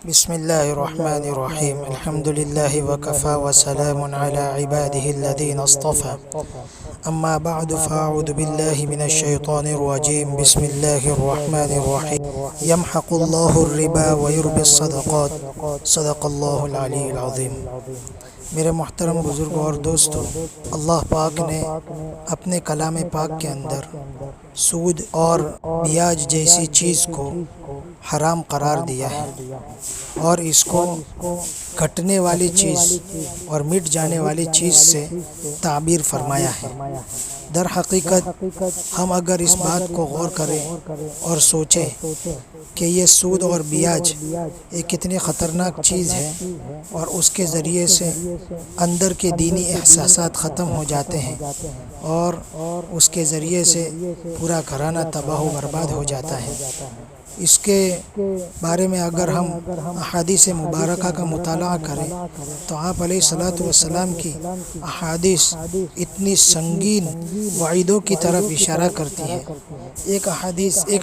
بسم الله الرحمن الرحيم الحمد لله وكفى وسلام على عباده الذين اصطفى أما بعد فأعوذ بالله من الشيطان الرجيم بسم الله الرحمن الرحيم يمحق الله الربا ويربي الصدقات صدق الله العلی العظیم۔ میرے محترم بزرگوں اور دوستوں، اللہ پاک نے اپنے کلام پاک کے اندر سود اور بیاج جیسی چیز کو حرام قرار دیا ہے اور اس کو گھٹنے والی چیز اور مٹ جانے والی چیز سے تعبیر فرمایا ہے۔ در حقیقت ہم اگر اس بات کو غور کریں اور سوچیں کہ یہ سود اور بیاج ایک کتنی خطرناک چیز ہے اور اس کے ذریعے سے اندر کے دینی احساسات ختم ہو جاتے ہیں اور اس کے ذریعے سے پورا گھرانہ تباہ و برباد ہو جاتا ہے۔ اس کے بارے میں اگر ہم احادیث مبارکہ کا مطالعہ کریں تو آپ علیہ الصلاۃ والسلام کی احادیث اتنی سنگین وعیدوں کی طرف اشارہ کرتی ہے۔ ایک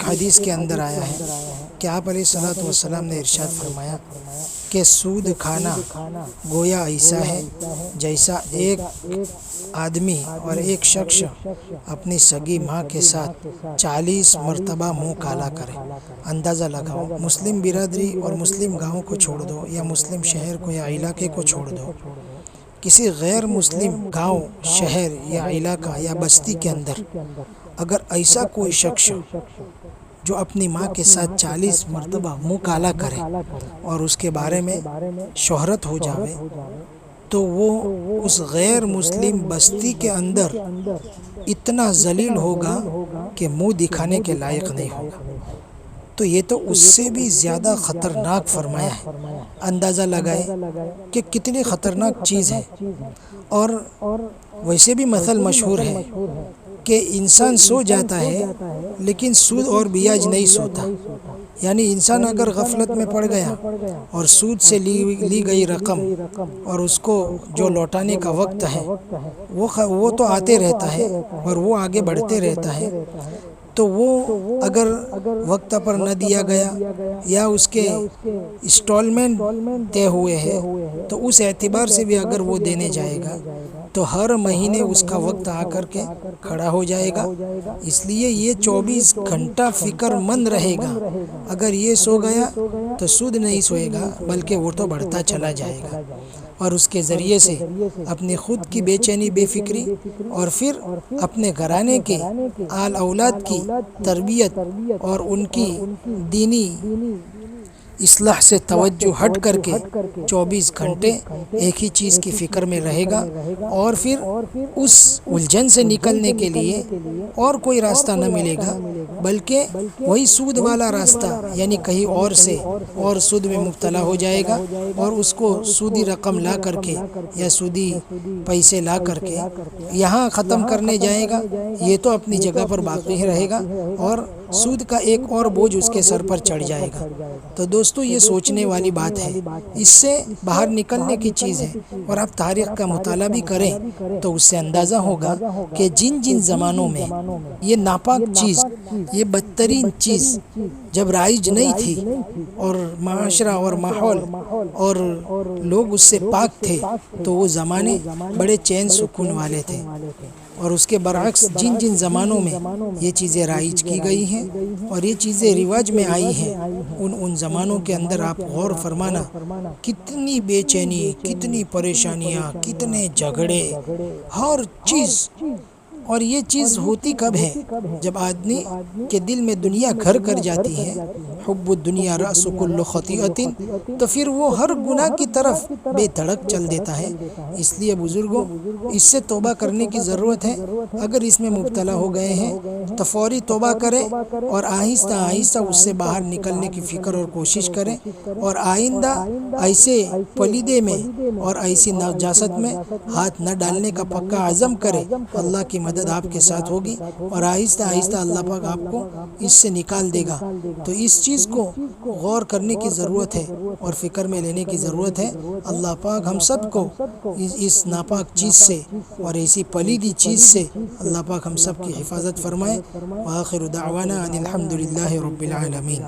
حدیث کے اندر آیا ہے کہ آپ علیہ الصلاۃ والسلام نے ارشاد فرمایا کہ سود کھانا گویا ایسا ہے جیسا ایک آدمی اور ایک شخص اپنی سگی ماں کے ساتھ 40 مرتبہ منہ کالا کرے۔ اندازہ لگاؤ، مسلم برادری اور مسلم گاؤں کو چھوڑ دو یا مسلم شہر کو یا علاقے کو چھوڑ دو، کسی غیر مسلم گاؤں، شہر یا علاقہ یا بستی کے اندر اگر ایسا کوئی شخص جو اپنی ماں کے ساتھ 40 مرتبہ منہ کالا کرے اور اس کے بارے میں شہرت ہو جاوے تو وہ اس غیر مسلم بستی کے اندر اتنا ذلیل ہوگا کہ منہ دکھانے کے لائق نہیں ہوگا۔ تو یہ تو اس سے بھی زیادہ خطرناک فرمایا ہے۔ اندازہ لگائے کہ کتنی خطرناک چیز ہے۔ اور ویسے بھی مثل مشہور ہے کہ انسان سو جاتا ہے لیکن سود اور بیاج نہیں سوتا، یعنی انسان اگر غفلت میں پڑ گیا اور سود سے لی گئی رقم اور اس کو جو لوٹانے کا وقت ہے وہ تو آتے رہتا ہے اور وہ آگے بڑھتے رہتا ہے، تو وہ اگر وقت پر نہ دیا گیا یا اس کے انسٹالمنٹ طے ہوئے ہیں تو اس اعتبار سے بھی اگر وہ دینے جائے گا تو ہر مہینے اس کا وقت آ کر کے کھڑا ہو جائے گا۔ اس لیے یہ 24 گھنٹہ فکر مند رہے گا۔ اگر یہ سو گیا تو سود نہیں سوئے گا بلکہ وہ تو بڑھتا چلا جائے گا اور اس کے ذریعے سے اپنی خود کی بے چینی، بے فکری اور پھر اپنے گھرانے کے آل اولاد کی تربیت اور ان کی دینی اصلاح سے توجہ ہٹ کر کے 24 گھنٹے ایک ہی چیز کی فکر میں رہے گا اور پھر اس الجھن سے نکلنے کے لیے اور کوئی راستہ نہ ملے گا بلکہ وہی سود والا راستہ، یعنی کہیں اور سے اور سود میں مبتلا ہو جائے گا اور اس کو سودی رقم لا کر کے یا سودی پیسے لا کر کے یہاں ختم کرنے جائے گا۔ یہ تو اپنی جگہ پر باقی رہے گا اور سود کا ایک اور بوجھ اس کے سر پر چڑھ جائے گا۔ تو دوستو، یہ سوچنے والی بات ہے، اس سے باہر نکلنے کی چیز ہے۔ اور آپ تاریخ کا مطالعہ بھی کریں تو اس سے اندازہ ہوگا کہ جن زمانوں میں یہ ناپاک چیز، یہ بدترین چیز جب رائج نہیں تھی اور معاشرہ اور ماحول اور لوگ اس سے پاک تھے تو وہ زمانے بڑے چین سکون والے تھے، اور اس کے برعکس جن زمانوں میں یہ چیزیں رائج کی گئی ہیں اور یہ چیزیں رواج میں آئی ہیں ان زمانوں کے اندر آپ غور فرمانا کتنی بے چینی، کتنی پریشانیاں، کتنے جھگڑے، ہر چیز۔ اور یہ چیز ہوتی کب ہے؟ جب آدمی کے دل میں دنیا گھر کر جاتی ہے، حب الدنیا رأس کل خطیئۃ، تو پھر وہ ہر گناہ کی طرف بے دھڑک چل دیتا ہے۔ اس لیے بزرگوں، اس سے توبہ کرنے کی ضرورت ہے۔ اگر اس میں مبتلا ہو گئے ہیں تو فوری توبہ کریں اور آہستہ آہستہ اس سے باہر نکلنے کی فکر اور کوشش کریں، اور آئندہ ایسے پلیدے میں اور ایسی نجاست میں ہاتھ نہ ڈالنے کا پکا عزم کریں۔ اللہ کی مدد آپ کے ساتھ ہوگی اور آہستہ آہستہ اللہ پاک آپ کو اس سے نکال دے گا۔ تو اس چیز کو غور کرنے کی ضرورت ہے اور فکر میں لینے کی ضرورت ہے۔ اللہ پاک ہم سب کو اس ناپاک چیز سے اور ایسی پلیدی چیز سے اللہ پاک ہم سب کی حفاظت فرمائے۔ وآخر دعوانا ان الحمد للہ رب العالمین۔